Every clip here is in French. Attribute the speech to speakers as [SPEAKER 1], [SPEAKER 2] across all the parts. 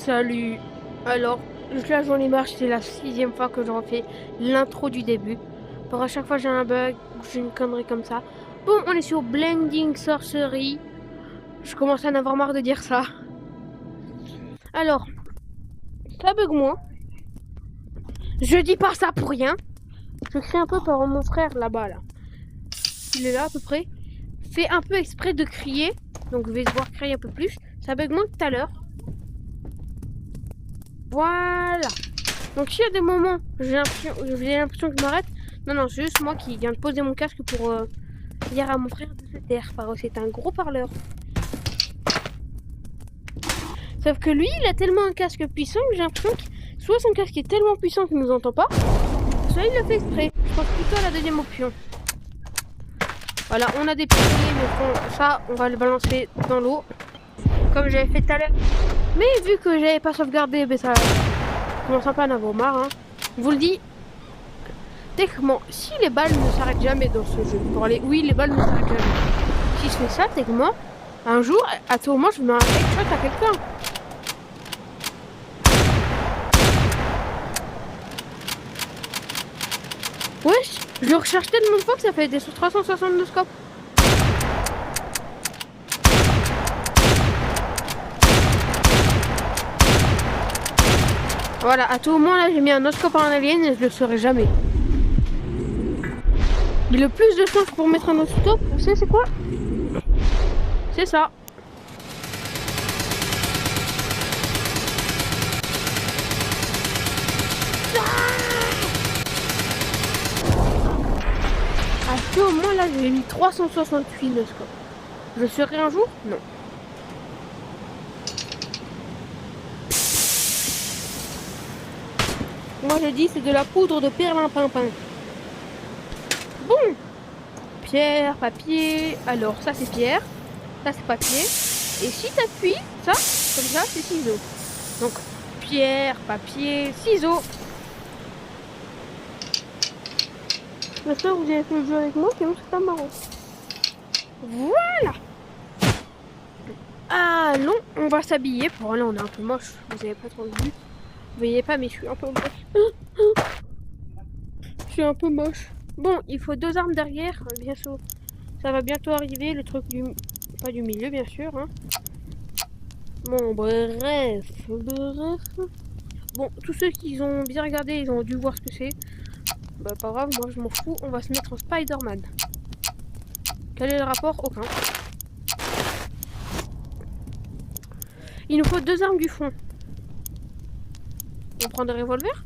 [SPEAKER 1] Salut. Alors, là j'en ai marre, c'est la 6e fois que je refais l'intro du début. Pour à chaque fois j'ai un bug, j'ai une connerie comme ça. Bon, on est sur Blending Sorcery. Je commence à en avoir marre de dire ça. Alors, ça bug moins. Je dis pas ça pour rien. Je crie un peu par mon frère là-bas là. Il est là à peu près. Fait un peu exprès de crier. Donc je vais devoir crier un peu plus. Ça bug moins que tout à l'heure. Voilà. Donc s'il y a des moments, j'ai l'impression que je m'arrête. Non, c'est juste moi qui viens de poser mon casque pour dire à mon frère de se taire. C'est un gros parleur. Sauf que lui, il a tellement un casque puissant que j'ai l'impression que soit son casque est tellement puissant qu'il nous entend pas, soit il le fait exprès. Je pense plutôt à la deuxième option. Voilà, on a des piliers, mais bon, ça, on va le balancer dans l'eau. Comme j'avais fait tout à l'heure. Mais vu que j'avais pas sauvegardé, ben ça commence un peu à en avoir marre. Hein. Je vous le dis. Techniquement, si les balles ne s'arrêtent jamais dans ce jeu, oui, les balles ne s'arrêtent jamais. Si je fais ça, techniquement, un jour, à tout moment, je mets un headshot à quelqu'un. Wesh, je le recharge tellement de fois que ça fait des 360 scopes. Voilà, à tout moment là j'ai mis un autre scope à un alien et je le saurai jamais. Mais le plus de chance pour mettre un autre scope, vous savez c'est quoi? C'est ça. À ce moment là j'ai mis 368 le scope. Je le serai un jour? Non. Moi je dis c'est de la poudre de perlimpinpin. Bon. Pierre, papier. Alors ça c'est pierre. Ça c'est papier. Et si t'appuies, ça, comme ça, c'est ciseaux. Donc pierre, papier, ciseaux. J'espère que vous avez fait le jeu avec moi, sinon c'est pas marrant. Voilà. Allons, on va s'habiller. Pour là on est un peu moche. Vous avez pas trop vu. Vous voyez pas, mais je suis un peu moche. Je suis un peu moche. Bon, il faut 2 armes derrière, bien sûr. Ça va bientôt arriver, le truc du... Pas du milieu, bien sûr. Hein. Bon, bref. Bon, tous ceux qui ont bien regardé, ils ont dû voir ce que c'est. Bah, pas grave, moi je m'en fous. On va se mettre en Spider-Man. Quel est le rapport? Aucun. Il nous faut 2 armes du fond. On prend des revolvers?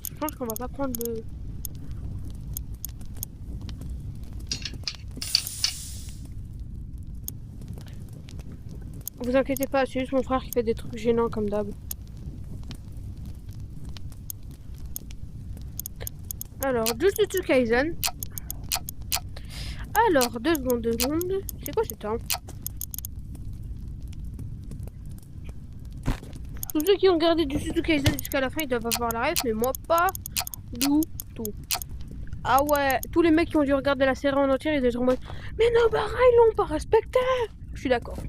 [SPEAKER 1] Je pense qu'on va pas prendre le... Vous inquiétez pas, c'est juste mon frère qui fait des trucs gênants comme d'hab. Alors, Jujutsu Kaisen. Alors, 2 secondes. C'est quoi cette arme? Tous ceux qui ont regardé Jujutsu Kaisen jusqu'à la fin, ils doivent avoir la ref, mais moi pas du tout. Ah ouais, tous les mecs qui ont dû regarder la série en entière, ils étaient en mode mais Nobara, ils l'ont pas respecté. Je suis d'accord.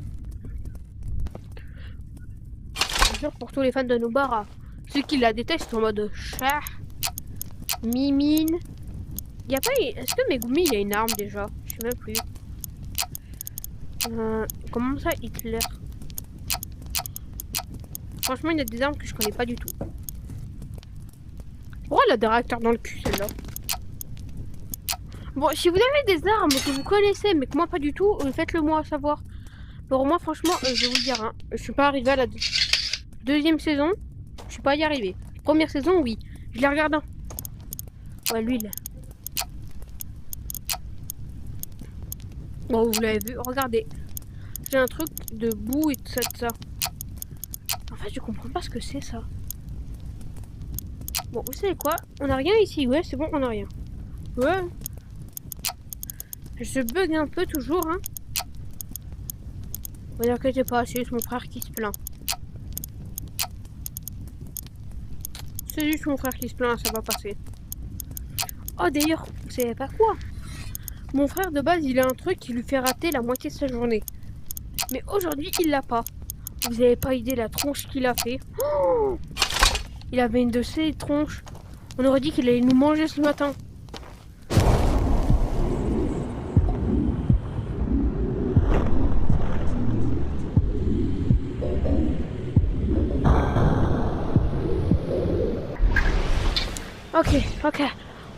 [SPEAKER 1] Bien sûr, pour tous les fans de Nobara, ceux qui la détestent en mode chat, mimine. Y a pas. Est-ce que Megumi il a une arme déjà? Je sais même plus. Comment ça, Hitler? Franchement, il y a des armes que je connais pas du tout. Oh, elle a des réacteurs dans le cul, celle-là. Bon, si vous avez des armes que vous connaissez, mais que moi pas du tout, faites-le moi savoir. Pour moi, franchement, je vais vous le dire, hein, je suis pas arrivé à la 2e saison. Je suis pas y arrivé. Première saison, oui. Je l'ai regardé. Ouais, l'huile. Bon, vous l'avez vu, regardez. J'ai un truc de boue et tout ça, En fait, je comprends pas ce que c'est, ça. Bon, vous savez quoi? On a rien ici. Ouais, c'est bon, on a rien. Ouais. Je bug un peu toujours, hein. Vous inquiétez pas, c'est juste mon frère qui se plaint. C'est juste mon frère qui se plaint, ça va passer. Oh, d'ailleurs, vous savez pas quoi? Mon frère, de base, il a un truc qui lui fait rater la moitié de sa journée. Mais aujourd'hui, il l'a pas. Vous avez pas idée la tronche qu'il a fait. Oh, il avait une de ces tronches. On aurait dit qu'il allait nous manger ce matin.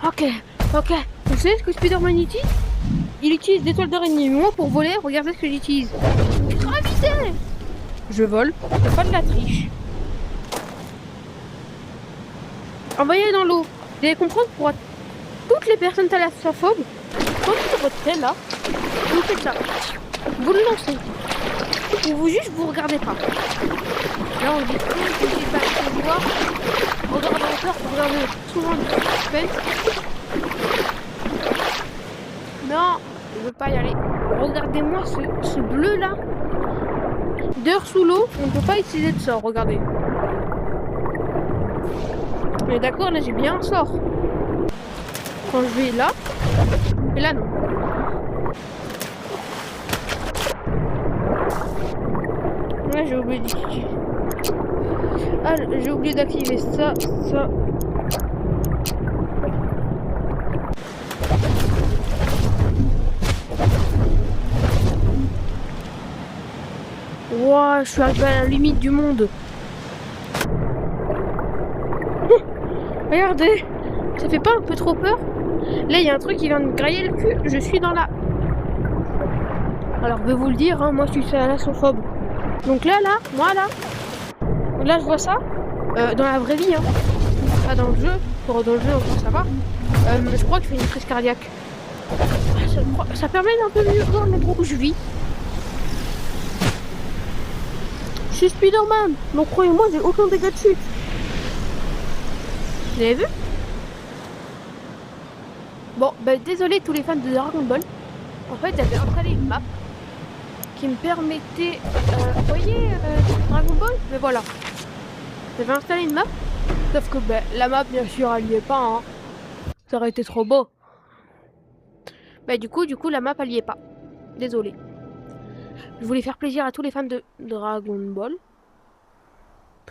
[SPEAKER 1] Ok. Vous savez ce que Spider-Man utilise? Il utilise des toiles d'araignée. Moi, pour voler, regardez ce que j'utilise. Gravité! Je vole, c'est pas de la triche. Envoyez dans l'eau. Vous allez comprendre pourquoi toutes les personnes thalassophobes, quand vous votre là, vous faites ça. Vous le lancez. Ou vous juste vous regardez pas. Là on dit que vous ne pas voir. Regardez en peur, regardez souvent du suspense. Non, je veux pas y aller. Regardez-moi ce bleu là. D'ailleurs sous l'eau, on ne peut pas utiliser de sort, regardez. Mais d'accord, là j'ai bien un sort. Quand je vais là, et là non. Là j'ai oublié d'activer. Ah, j'ai oublié d'activer ça. Wow, je suis arrivé à la limite du monde. Regardez, ça fait pas un peu trop peur? Là, il y a un truc qui vient de me grailler le cul. Je suis dans la... Alors, je vais vous le dire, hein, moi, je suis thalassophobe. Donc là, voilà. Donc là, je vois ça. Dans la vraie vie, hein. Pas dans le jeu. Pour dans le jeu, enfin, ça va. Je crois que je fais une crise cardiaque. Ça permet d'un peu mieux voir l'endroit où je vis. Je suis Spider-Man. Donc, croyez-moi, j'ai aucun dégât de chute. Vous avez vu? Bon, bah désolé tous les fans de Dragon Ball. En fait, j'avais installé une map qui me permettait... vous voyez Dragon Ball? Mais voilà. J'avais installé une map. Sauf que bah, la map, bien sûr, elle y est pas. Hein. Ça aurait été trop beau. Bah du coup, la map, elle y est pas. Désolé. Je voulais faire plaisir à tous les fans de Dragon Ball.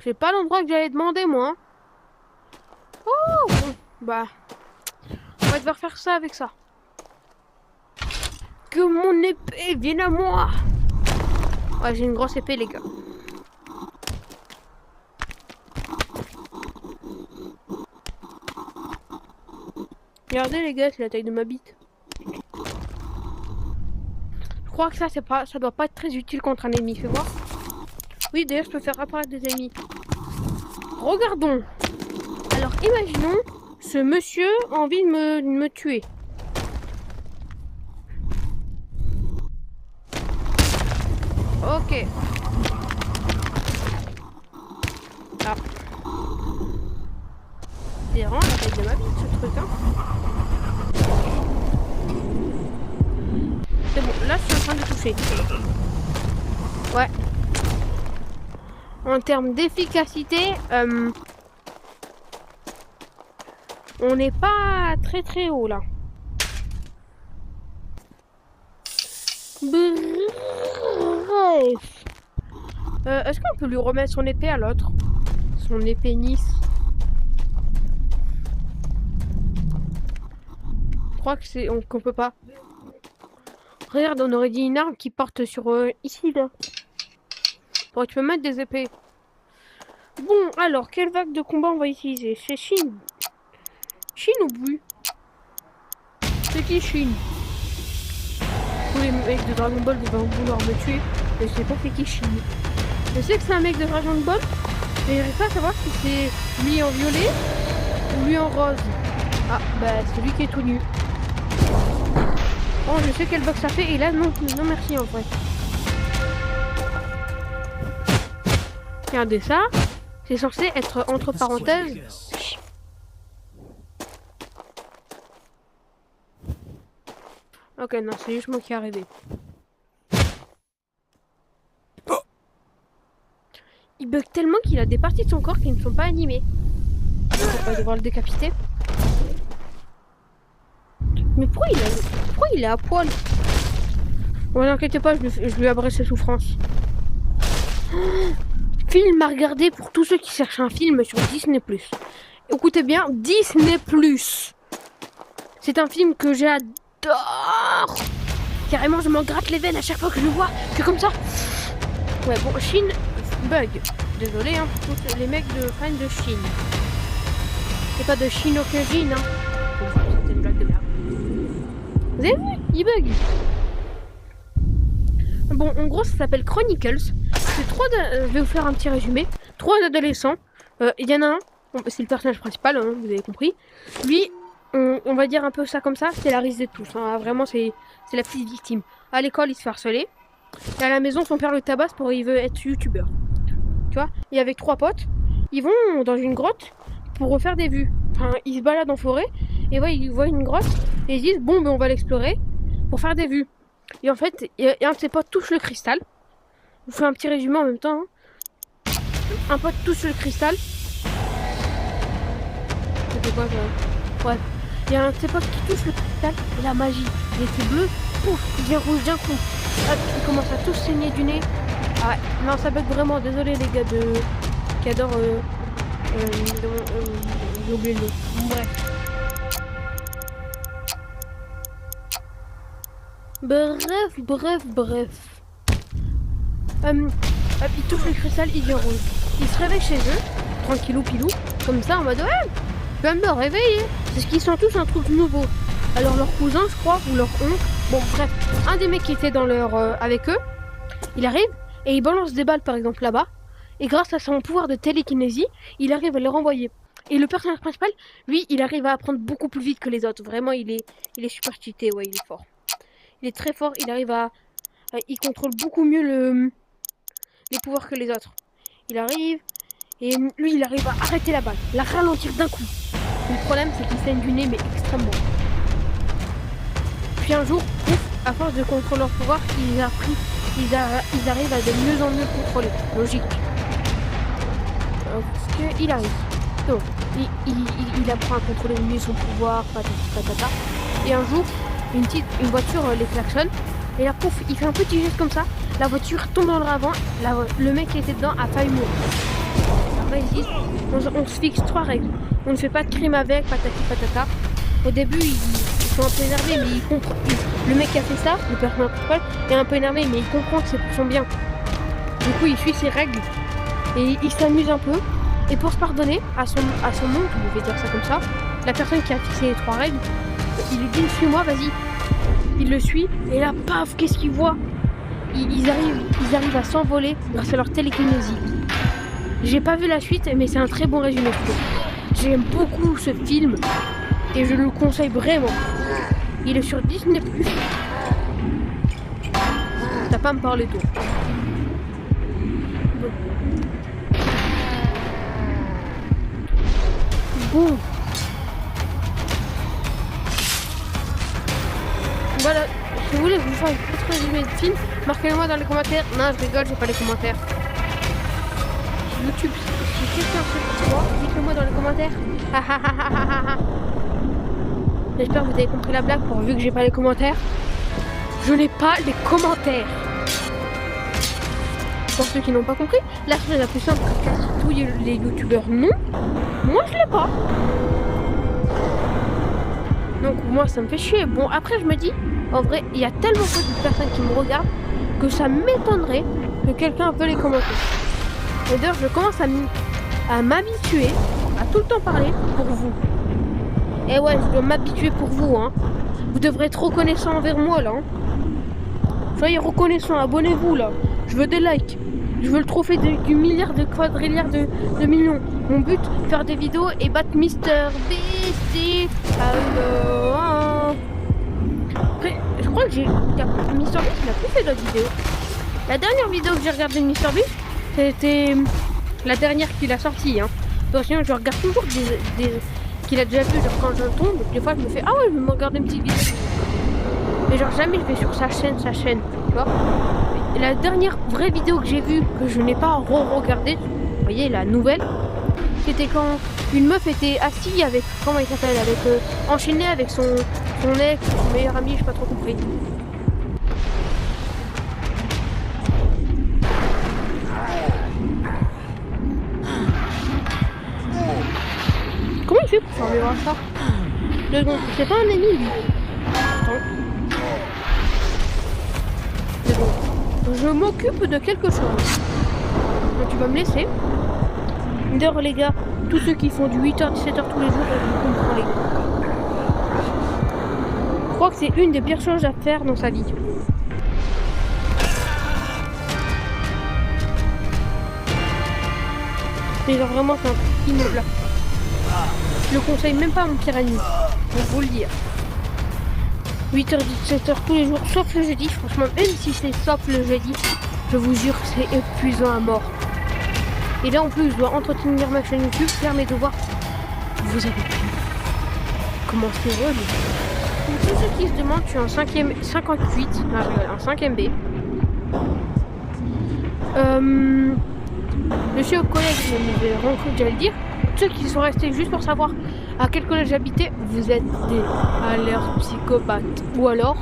[SPEAKER 1] C'est pas l'endroit que j'allais demander, moi. Hein. Oh bon, bah... On va devoir faire ça avec ça. Que mon épée vienne à moi. Ouais, j'ai une grosse épée, les gars. Regardez, les gars, c'est la taille de ma bite. Je crois que ça, ça doit pas être très utile contre un ennemi. Fais voir. Oui, d'ailleurs, je peux faire apparaître des ennemis. Regardons. Alors, imaginons, ce monsieur a envie de me tuer. Ok. Ah. C'est vraiment la taille de ma bite, ce truc, hein. C'est bon, là, je suis en train de toucher. Ouais. En termes d'efficacité, on n'est pas très haut là. Bref. Est-ce qu'on peut lui remettre son épée à l'autre? Son épée Nice. Je crois que c'est... qu'on peut pas. Regarde, on aurait dit une arme qui porte sur... ici là. Bon, tu peux mettre des épées. Bon, alors, quelle vague de combat on va utiliser? C'est Shin. Shin ou Bu? C'est qui Shin? Tous les mecs de Dragon Ball vont vouloir me tuer. Mais je sais pas c'est qui Shin. Je sais que c'est un mec de Dragon Ball. Mais j'arrive pas à savoir si c'est lui en violet ou lui en rose. Ah, bah c'est lui qui est tout nu. Oh, je sais quel bug ça fait. Et là, non merci en vrai. Regardez ça. C'est censé être entre parenthèses. Ok, non, c'est juste moi qui est arrivé. Il bug tellement qu'il a des parties de son corps qui ne sont pas animées. On va devoir le décapiter. Mais pourquoi il est à poil? Bon, n'inquiétez pas, je lui abrège ses souffrances. Film à regarder pour tous ceux qui cherchent un film sur Disney+. Écoutez bien, Disney+. C'est un film que j'adore. Carrément, je m'en gratte les veines à chaque fois que je le vois. C'est comme ça. Ouais, bon, Chine, bug. Désolé, hein, pour tous les mecs de fans de Chine. C'est pas de Chine-Okajine, hein. C'était une blague de merde. Vous avez vu? Il bug. Bon, en gros, ça s'appelle Chronicles. C'est je vais vous faire un petit résumé. 3 adolescents. Il y en a un. Bon, c'est le personnage principal, hein, vous avez compris. Lui, on va dire un peu ça comme ça. C'est la risée de tous. Hein. Vraiment, c'est la petite victime. À l'école, il se fait harceler. Et à la maison, son père le tabasse pour il veut être youtubeur. Tu vois? Et avec 3 potes, ils vont dans une grotte pour refaire des vues. Enfin, ils se baladent en forêt. Et ouais, ils voient une grotte. Et ils disent, bon, ben, on va l'explorer pour faire des vues. Et en fait, un de ses potes touche le cristal. Je vous fais un petit résumé en même temps. Hein. Un pote touche le cristal. C'était quoi ça? Ouais. Il y a un de ses potes qui touche le cristal. Et la magie. Il était bleu. Pouf, il devient rouge d'un coup. Il commence à tous saigner du nez. Ah ouais. Non, ça bug vraiment. Désolé les gars qui adorent. J'ai oublié le nom. Bref. Il touche le cristal, il devient rouge. Ils se réveillent chez eux, tranquillou pilou, comme ça en mode ouais, je viens de me réveiller. C'est ce qu'ils sont tous un truc nouveau. Alors leur cousin, je crois, ou leur oncle, bon bref, un des mecs qui était dans leur avec eux, il arrive et il balance des balles par exemple là-bas. Et grâce à son pouvoir de télékinésie, il arrive à les renvoyer. Et le personnage principal, lui, il arrive à apprendre beaucoup plus vite que les autres. Vraiment, il est super cheaté, ouais, il est fort. Il est très fort, il arrive il contrôle beaucoup mieux les pouvoirs que les autres. Il arrive, et lui il arrive à arrêter la balle, la ralentir d'un coup. Le problème c'est qu'il saigne du nez, mais extrêmement. Puis un jour, à force de contrôler leur pouvoir, ils arrivent à de mieux en mieux contrôler. Logique. Parce qu'il arrive. Donc, il apprend à contrôler mieux son pouvoir, patata. Et un jour, une voiture les klaxonne. Et là, pouf, il fait un petit geste comme ça. La voiture tombe dans le ravin. Le mec qui était dedans a failli mourir. Après, ils disent, on se fixe 3 règles. On ne fait pas de crime avec, patati patata. Au début, ils sont un peu énervés, mais ils comprennent. Le mec qui a fait ça, le personnage principal, est un peu énervé, mais il comprend que c'est pour son bien. Du coup, il suit ses règles. Et il s'amuse un peu. Et pour se pardonner à son oncle, je vais dire ça comme ça, la personne qui a fixé les 3 règles, il lui dit, suis-moi, vas-y. Il le suit, et là, paf, qu'est-ce qu'il voit? Ils arrivent à s'envoler grâce à leur télékinésie. J'ai pas vu la suite, mais c'est un très bon résumé. J'aime beaucoup ce film, et je le conseille vraiment. Il est sur Disney+. T'as pas à me parler d'eau. Bon. Voilà, si vous voulez que je vous fasse un petit résumé de film, marquez-le-moi dans les commentaires. Non, je rigole, j'ai pas les commentaires. YouTube, si quelqu'un sait pourquoi, dites-le-moi dans les commentaires. J'espère que vous avez compris la blague, pourvu que j'ai pas les commentaires. Je n'ai pas les commentaires. Pour ceux qui n'ont pas compris, la chose la plus simple que tous les youtubeurs non. Moi je l'ai pas. Donc moi ça me fait chier. Bon après je me dis, en vrai il y a tellement peu de personnes qui me regardent que ça m'étonnerait que quelqu'un peut les commenter. Et d'ailleurs je commence à m'habituer à tout le temps parler pour vous. Et ouais je dois m'habituer pour vous hein. Vous devrez être reconnaissant envers moi là hein. Soyez reconnaissants, abonnez-vous là. Je veux des likes. Je veux le trophée du milliard de quadrilliard de millions. Mon but, faire des vidéos et battre Mister Beast. Après, je crois que Mister Beast il a plus fait d'autres vidéos. La dernière vidéo que j'ai regardée de Mister Beast, c'était la dernière qu'il a sortie. Hein. Donc, sinon, je regarde toujours qu'il a déjà vu. Genre quand je tombe, des fois je me fais ah ouais, je vais me regarder une petite vidéo. Mais genre jamais je vais sur sa chaîne, tu vois. La dernière vraie vidéo que j'ai vue, que je n'ai pas re-regardée, vous voyez, la nouvelle, c'était quand une meuf était assise avec, comment il s'appelle, avec, enchaînée avec son ex, son meilleur ami, je n'ai pas trop compris. survivre à ça. 2 secondes. C'est pas un ennemi, lui. Attends. 2 secondes. Je m'occupe de quelque chose. Donc, tu vas me laisser. D'ailleurs, les gars, tous ceux qui font du 8h, 17h tous les jours, vous comprenez. Je crois que c'est une des pires choses à faire dans sa vie. Mais genre vraiment, c'est un truc immeuble. Je le conseille même pas à mon pire ennemi, pour vous le dire. 8h, 17h tous les jours, sauf le jeudi. Franchement, même si c'est sauf le jeudi, je vous jure que c'est épuisant à mort. Et là en plus, je dois entretenir ma chaîne YouTube, faire mes devoirs. Vous avez pu. Comment c'est relou. Pour tous ceux qui se demandent, je suis en 5e, 58, en 5e B. Je suis au collège, je vais rencontrer, j'allais le dire. Ceux qui sont restés juste pour savoir à quel collège j'habitais, vous êtes des alertes psychopathes. Ou alors,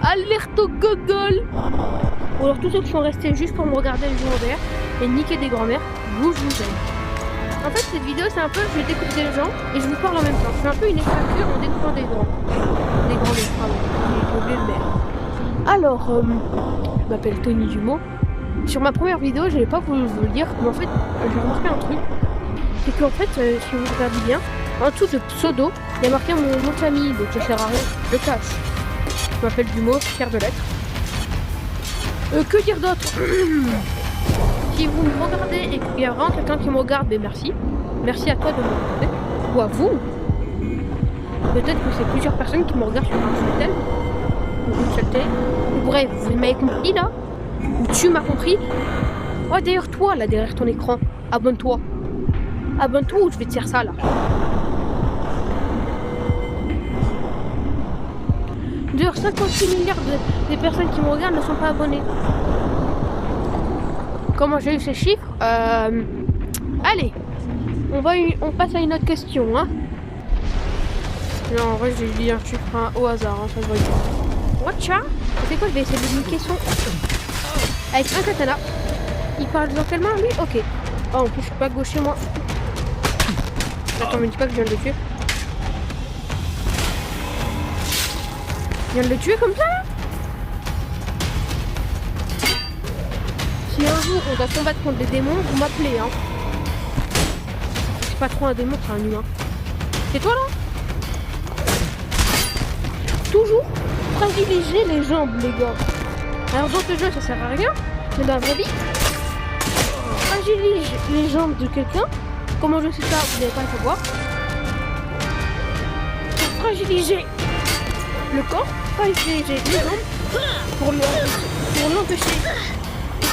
[SPEAKER 1] alerte au gogol. Ou alors tous ceux qui sont restés juste pour me regarder les secondaires et niquer des grands-mères, je vous aime. En fait, cette vidéo, c'est un peu, je découpe des gens et je vous parle en même temps. C'est un peu une FAQ en découpant des grands. Des grands-mères, pardon. J'ai oublié le maire. Alors, je m'appelle Tony Dumont. Sur ma première vidéo, je n'avais pas voulu vous le dire, mais en fait, j'ai remarqué un truc. C'est qu'en fait, si vous regardez bien, en dessous de pseudo, il y a marqué mon nom de famille, donc ça sert à rien, je le cache. Je m'appelle Dumont, fier de l'être. Que dire d'autre? Si vous me regardez et qu'il y a vraiment quelqu'un qui me regarde, ben merci. Merci à toi de me regarder. Ou à vous. Peut-être que c'est plusieurs personnes qui me regardent sur un seul ou une seule télé. Bref, vous m'avez compris là? Ou tu m'as compris? Oh d'ailleurs toi là derrière ton écran, abonne-toi. Abonne-toi ou je vais te faire ça là. D'ailleurs 56 milliards des personnes qui me regardent ne sont pas abonnées. Comment j'ai eu ces chiffres? Allez, on passe à une autre question, hein. Non, en vrai, j'ai dit un chiffre au hasard, hein, ça se voit. Watcha? C'est quoi? Je vais essayer de niquer son. Avec un katana. Il parle dans quelle main, lui? Ok. Oh, en plus, je suis pas gaucher, moi. Attends, mais dis pas que je viens de le tuer. Je viens de le tuer comme ça, là? Si un jour on doit combattre contre des démons, vous m'appelez, hein. C'est pas trop un démon, c'est un humain. C'est toi là? Toujours fragiliser les jambes, les gars. Alors dans ce jeu ça sert à rien, mais dans la vraie vie, fragilise les jambes de quelqu'un. Comment je sais ça, vous n'allez pas le savoir. Pour fragiliser le corps, fragiliser les jambes pour l'empêcher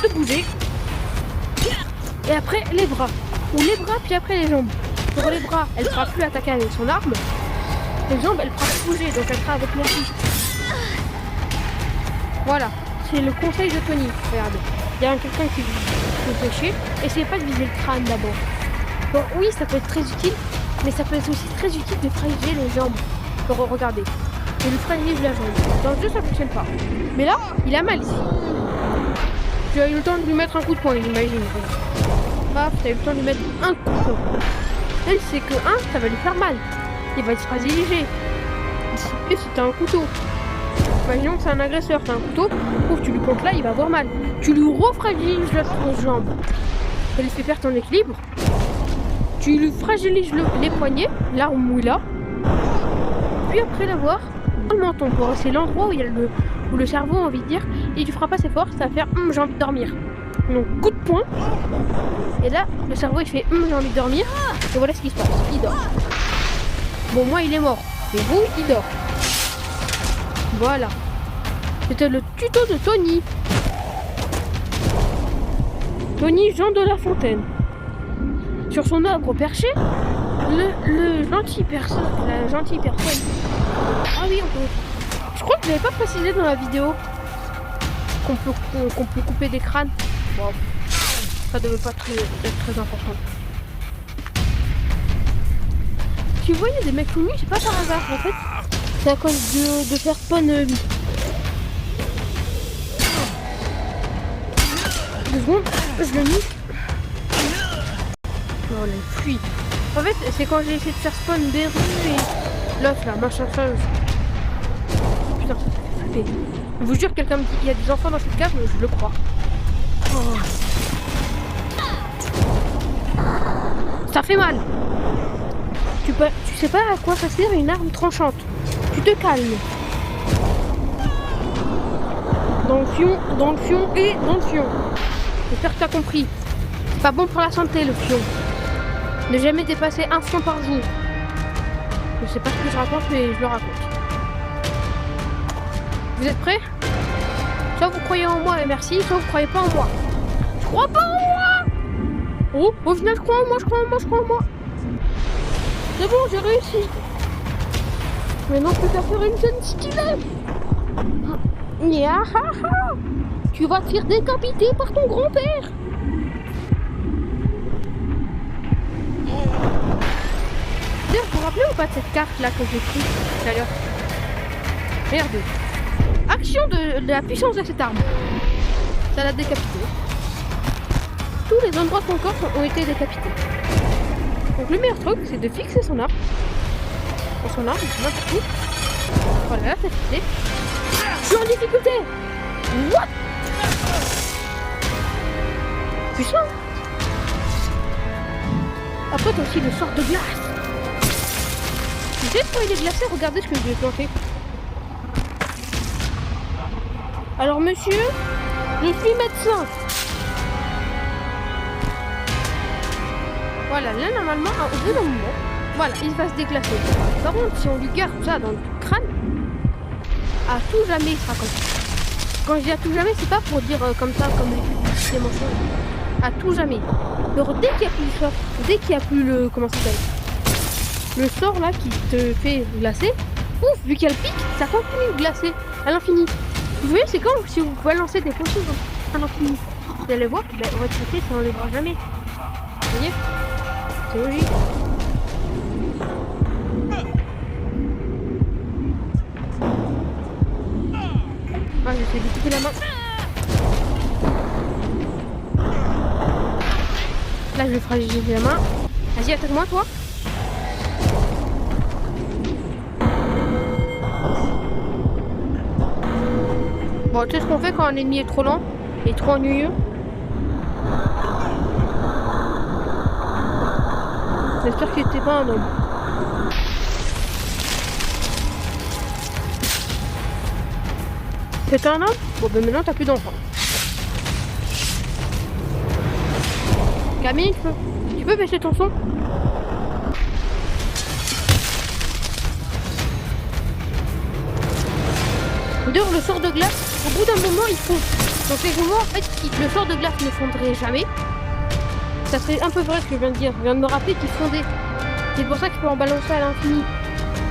[SPEAKER 1] de bouger. Et après les bras. Ou les bras puis après les jambes. Pour les bras, elle ne pourra plus attaquer avec son arme. Les jambes, elle pourra plus bouger, donc elle sera avec merci. Voilà, c'est le conseil de Tony. Regardez, il y a quelqu'un qui vous fait chier. Essayez pas de viser le crâne d'abord. Bon, oui, ça peut être très utile, mais ça peut être aussi très utile de fragiliser les jambes. Pour regarder. Et lui fragilise la jambe. Dans le jeu, ça fonctionne pas. Mais là, il a mal ici. Tu as eu le temps de lui mettre un coup de poing, j'imagine. Paf, tu as eu le temps de lui mettre un coup de poing. Elle sait que ça va lui faire mal. Il va se fragiliser. Et si t'as un couteau, imaginons que c'est un agresseur, t'as un couteau, tu lui comptes là, il va avoir mal. Tu lui refragilises les jambes. Ça lui fait perdre ton équilibre. Tu lui fragilises les poignets, là où il a. Puis après l'avoir, dans le menton, c'est l'endroit où il y a où le cerveau a envie de dire, et tu feras pas assez fort, ça va faire j'ai envie de dormir. Donc coup de poing. Et là, le cerveau il fait j'ai envie de dormir. Et voilà ce qui se passe. Il dort. Bon, moi il est mort. Mais vous, il dort. Voilà. C'était le tuto de Tony. Tony Jean de La Fontaine. Sur son arbre perché, la gentille personne. Ah oui, on peut. Je crois que je l'avais pas précisé dans la vidéo qu'on peut couper des crânes. Bon, ça devait pas être très important. Si vous voyez des mecs tout nus, c'est pas par hasard en fait. C'est à cause de faire spawn 2 secondes, je le nique. Oh, elle fuit. En fait, c'est quand j'ai essayé de faire spawn des rues et l'autre là, machin chose. Putain, ça fait flipper. Je vous jure, quelqu'un me dit qu'il y a des enfants dans cette cave, mais je le crois. Oh. Ça fait mal. Tu sais pas à quoi ça sert une arme tranchante. Tu te calmes. Dans le fion et dans le fion. J'espère que tu as compris. C'est pas bon pour la santé le fion. Ne jamais dépasser un fion par jour. Je sais pas ce que je raconte, mais je le raconte. Vous êtes prêts? Soit vous croyez en moi et merci, soit vous croyez pas en moi. Je crois pas en moi. Oh, au final je crois en moi, je crois en moi, je crois en moi. C'est bon, j'ai réussi. Maintenant je peux faire une jeune stylée. Niahaha. Tu vas te faire décapiter par ton grand-père. D'ailleurs, vous vous rappelez ou pas de cette carte là que j'ai prise tout à l'heure? Regardez. Action de la puissance de cette arme. Ça l'a décapité. Tous les endroits de son corps ont été décapités. Donc le meilleur truc, c'est de fixer son arme. Son arme, n'importe où. Voilà, c'est fixé. Je suis en difficulté. What? Puissant. Après, t'as aussi le sort de glace. Tu sais pourquoi il est glacé? Regardez ce que je lui ai planté. Alors monsieur, je suis médecin. Voilà, là normalement, au bout d'un moment, voilà, il va se déclasser. Par contre, si on lui garde ça dans le crâne, à tout jamais il sera comme ça. Quand je dis à tout jamais, c'est pas pour dire comme ça, comme les publicités mensonges. À tout jamais. Alors dès qu'il n'y a plus le sort, dès qu'il n'y a plus le... comment ça s'appelle? Le sort là qui te fait glacer, ouf, vu qu'il y a le pic, ça continue de glacer à l'infini. Vous voyez, c'est comme si vous balancez des potions à l'infini. Vous allez voir, ben, votre côté, ça n'enlèvera jamais. Vous voyez? C'est logique. Ah, j'essaie de couper la main. Là, je vais fragiliser la main. Vas-y, attaque-moi, toi. Bon, tu sais ce qu'on fait quand un ennemi est trop lent et trop ennuyeux? J'espère qu'il était pas un homme. C'est un homme? Bon, ben maintenant t'as plus d'enfants. Camille, tu peux baisser ton son? D'ailleurs, le sort de glace, au bout d'un moment, il fond. Donc les moments, en fait, le sort de glace ne fondrait jamais. Ça serait un peu vrai ce que je viens de dire. Je viens de me rappeler qu'il fondait. C'est pour ça qu'il peut en balancer à l'infini.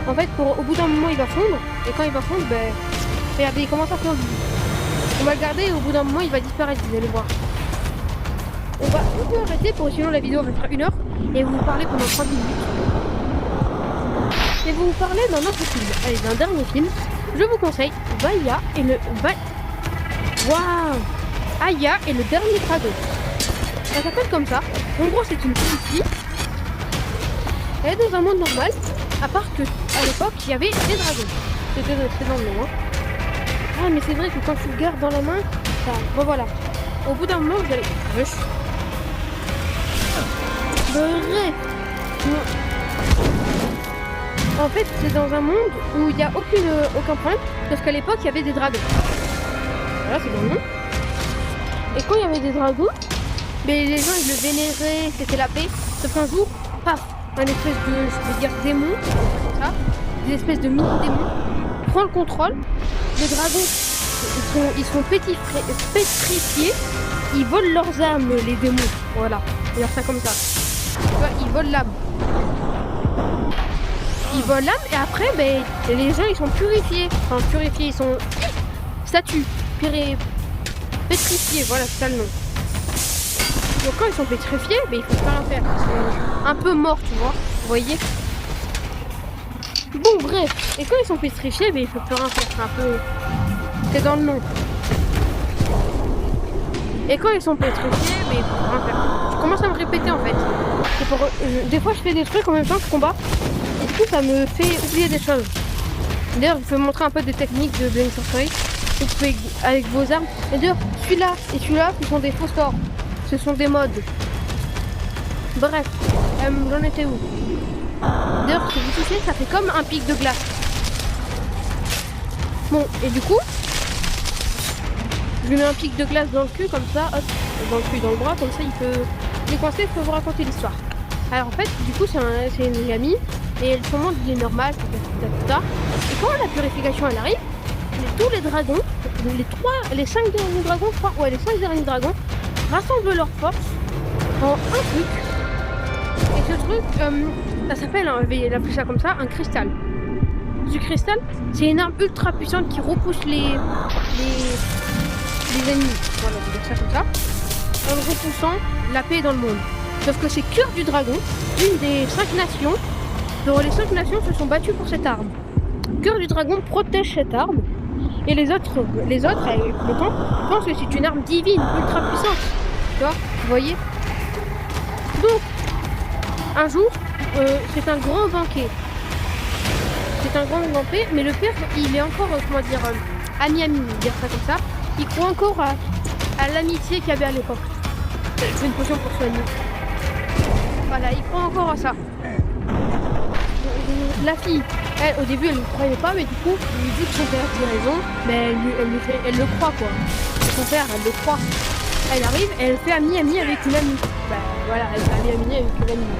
[SPEAKER 1] En fait, au bout d'un moment, il va fondre. Et quand il va fondre, ben... regardez, il commence à fondre. On va le garder et au bout d'un moment, il va disparaître, vous allez voir. On peut arrêter, pour sinon la vidéo va faire 1 heure. Et vous parler pendant 30 minutes. Et vous parler d'un autre film. Allez, d'un dernier film. Je vous conseille Aya et le... Waouh! Aya et le dernier dragon. Ça s'appelle comme ça. En gros, c'est une petite fille. Elle est dans un monde normal. À part que à l'époque, il y avait des dragons. C'est dans le nom. Hein. Ah, mais c'est vrai que quand tu le gardes dans la main, ça... Bon, voilà. Au bout d'un moment, vous allez... Bref. En fait, c'est dans un monde où il n'y a aucun problème, parce qu'à l'époque, il y avait des dragons. Voilà, c'est dans le nom. Et quand il y avait des dragons, mais les gens, ils le vénéraient, c'était la paix. Sauf qu'un jour, paf, un espèce de, je veux dire, démon, comme ça, des espèces de mini-démons, prend le contrôle. Les dragons, ils sont pétrifiés, ils volent leurs âmes, les démons. Voilà, on va dire ça comme ça. Tu vois, ils volent l'âme. Ils volent l'âme et après, ben, les gens ils sont purifiés. Enfin, purifiés, ils sont statues, pétrifiés, voilà, c'est ça le nom. Donc quand ils sont pétrifiés, ben, il faut pas rien faire. Ils sont un peu morts, tu vois, vous voyez. Bon, bref. Et quand ils sont pétrifiés, ben, il faut plus rien faire. C'est un peu... c'est dans le nom. Et quand ils sont pétrifiés, mais il faut rien faire. Je commence à me répéter en fait. Des fois je fais des trucs en même temps que je combat. Et du coup ça me fait oublier des choses. D'ailleurs je peux montrer un peu des techniques de Blade Sorcery. Vous pouvez avec vos armes. Et d'ailleurs celui-là et celui-là ce sont des faux sorts. Ce sont des modes. Bref, j'en étais où? D'ailleurs si vous touchez ça fait comme un pic de glace. Bon et du coup je lui mets un pic de glace dans le cul comme ça, hop, dans le cul, dans le bras, comme ça il peut les coincer, je peux vous raconter l'histoire. Alors en fait, du coup c'est une gamine et son monde il est normal, tout. Et quand la purification elle arrive, tous les dragons, les 5 derniers dragons, je crois, ouais les 5 derniers dragons, rassemblent leurs forces en un truc. Et ce truc, ça s'appelle, on va appeler ça comme ça, un cristal. Ce cristal, c'est une arme ultra puissante qui repousse les ennemis, voilà, on va dire ça comme ça, en repoussant la paix dans le monde. Sauf que c'est Cœur du Dragon, une des 5 nations, dont les 5 nations se sont battues pour cette arme. Cœur du Dragon protège cette arme, et les autres avec le temps, pensent que c'est une arme divine, ultra puissante. Tu vois, vous voyez. Donc, un jour, c'est un grand banquet. C'est un grand banquet, mais le père, il est encore, ami, dire ça comme ça. Il croit encore à l'amitié qu'il y avait à l'époque. C'est une potion pour soigner. Voilà, il croit encore à ça. La fille, elle, au début, elle ne croyait pas, mais du coup, il lui dit que son père avait raison, mais elle le croit, quoi. Son père, elle le croit. Elle arrive, elle fait ami avec une amie. Voilà, elle fait ami avec une amie.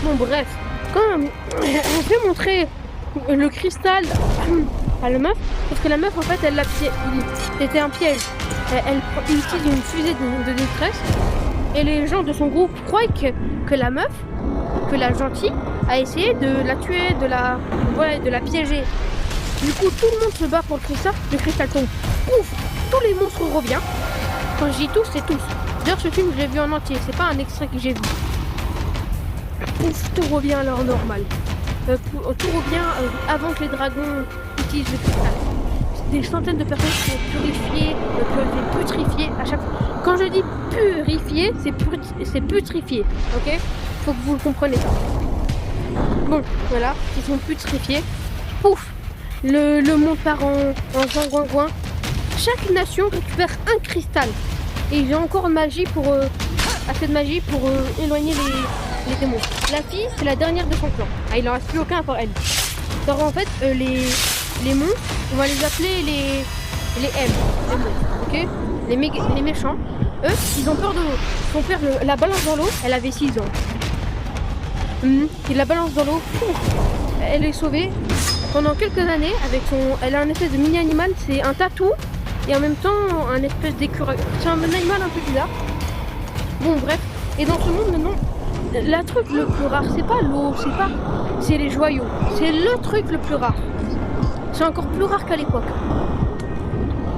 [SPEAKER 1] Bon, bref. Quand on fait montrer le cristal à la meuf, parce que la meuf en fait c'était un piège. Elle utilise une fusée de détresse et les gens de son groupe croient que la meuf, que la gentille, a essayé de la tuer, de la piéger. Du coup tout le monde se bat pour le cristal tombe. Ouf, tous les monstres reviennent. Quand je dis tous, c'est tous. D'ailleurs ce film je l'ai vu en entier, c'est pas un extrait que j'ai vu. Ouf, tout revient à l'heure normale. Tout revient avant que les dragons utilisent le cristal. Des centaines de personnes sont purifiées, putrifiées à chaque fois. Quand je dis purifié, c'est putrifié, ok? Faut que vous le compreniez ça. Bon, voilà, ils sont putrifiés. Pouf, le monde part en zingouin. Chaque nation récupère un cristal. Et ils ont encore assez de magie pour éloigner les démons. La fille, c'est la dernière de son clan. Ah, il en reste plus aucun à part elle. Alors en fait, les monstres, on va les appeler les M, les monstres, ok? Les méchants, eux, ils ont peur de l'eau. Son père la balance dans l'eau, elle avait 6 ans. Il la balance dans l'eau, elle est sauvée. Pendant quelques années, elle a un espèce de mini-animal, c'est un tatou, et en même temps, un espèce d'écureuil. C'est un animal un peu bizarre. Bon, bref. Et dans ce monde, maintenant, le truc le plus rare, c'est pas l'eau, c'est les joyaux. C'est le truc le plus rare. C'est encore plus rare qu'à l'époque.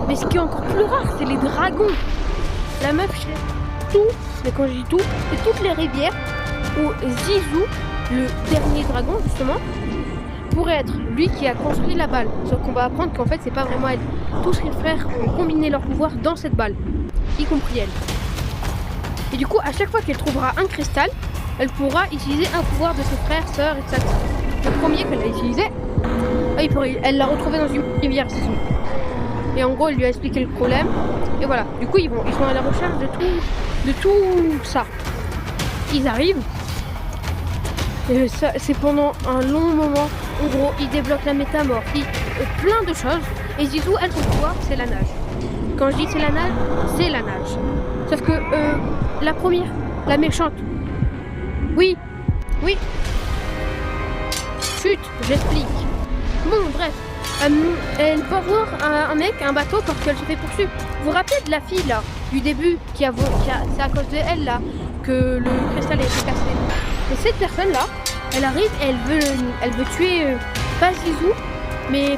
[SPEAKER 1] Mais ce qui est encore plus rare, c'est les dragons. La meuf cherche tout, mais quand je dis tout, c'est toutes les rivières où Zizou, le dernier dragon justement, pourrait être lui qui a construit la balle. Sauf qu'on va apprendre qu'en fait c'est pas vraiment elle. Tous ses frères ont combiné leurs pouvoirs dans cette balle, y compris elle. Et du coup, à chaque fois qu'elle trouvera un cristal, elle pourra utiliser un pouvoir de ses frères, sœurs, etc. Le premier qu'elle a utilisé, elle l'a retrouvé dans une rivière, c'est sûr. Et en gros, elle lui a expliqué le problème. Et voilà. Du coup, ils sont à la recherche de tout ça. Ils arrivent. Et c'est pendant un long moment. En gros, ils débloquent la métamorphe. Plein de choses. Et Zizou, elle, son pouvoir, c'est la nage. Quand je dis c'est la nage, c'est la nage. Sauf que la première, la méchante. Oui. Chut, j'explique. Bon, bref. Elle va voir un mec, un bateau, parce qu'elle se fait poursuivre. Vous vous rappelez de la fille là, du début, c'est à cause de elle là que le cristal a été cassé. Et cette personne là, elle arrive et elle veut tuer pas Zizou, mais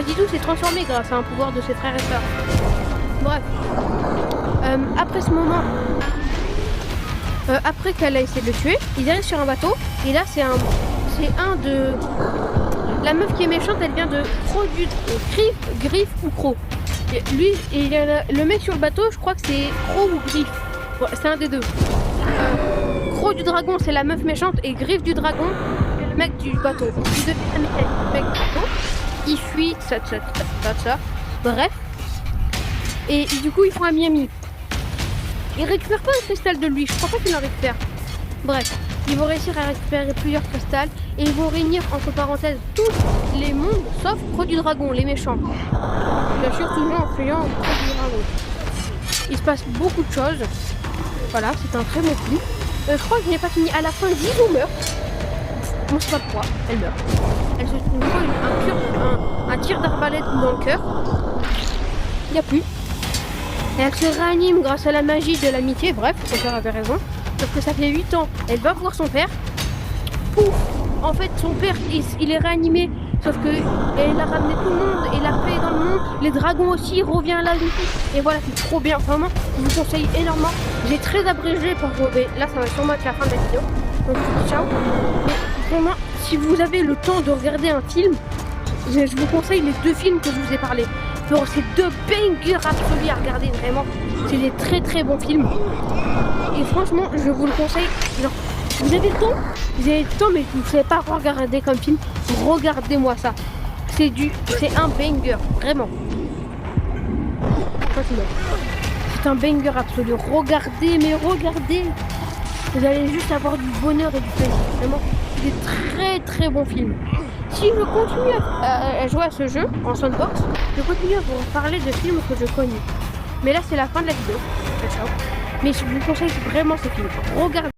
[SPEAKER 1] Zizou s'est transformé grâce à un pouvoir de ses frères et sœurs. Bref. Après ce moment, après qu'elle a essayé de le tuer, ils arrivent sur un bateau et là c'est un de... La meuf qui est méchante, elle vient de Pro du Griffe ou Pro. Et lui, il y a le mec sur le bateau, je crois que c'est Crow ou Griff. Ouais, c'est un des deux. Crow du dragon, c'est la meuf méchante, et Griff du dragon, c'est le mec du bateau. Les deux, le mec du bateau, il fuit, ça. Bref. Et du coup, ils font un Miami. Il récupère pas un cristal de lui, je crois pas qu'il en récupère. Bref, ils vont réussir à récupérer plusieurs cristals et ils vont réunir entre parenthèses tous les mondes sauf Croc du Dragon, les méchants. Bien sûr, toujours en fuyant Croc du Dragon. Il se passe beaucoup de choses. Voilà, c'est un très bon film. Je crois que je n'ai pas fini. À la fin, Zizou meurt. On ne sait pas pourquoi, elle meurt. Elle se trouve un tir d'arbalète dans le cœur. Il n'y a plus. Et elle se réanime grâce à la magie de l'amitié. Bref, son père avait raison. Sauf que ça fait 8 ans, elle va voir son père. Pouf! En fait, son père, il est réanimé. Sauf que elle a ramené tout le monde et la paix dans le monde. Les dragons aussi, il revient à la vie. Et voilà, c'est trop bien. Vraiment, je vous conseille énormément. J'ai très abrégé pour vous. Et là, ça va sûrement être la fin de la vidéo. Donc, ciao. Mais vraiment, si vous avez le temps de regarder un film, je vous conseille les 2 films que je vous ai parlé. C'est 2 bangers absolus à regarder, vraiment. C'est des très très bons films. Et franchement, je vous le conseille. Genre, vous avez le temps, mais vous ne savez pas regarder comme film. Regardez-moi ça. C'est un banger, vraiment. C'est un banger absolu. Regardez. Vous allez juste avoir du bonheur et du plaisir. Vraiment, c'est des très très bons films. Si je continue à jouer à ce jeu en Soundbox, je continue à vous parler de films que je connais. Mais là, c'est la fin de la vidéo. Ciao. Mais je vous conseille vraiment ces films. Regardez.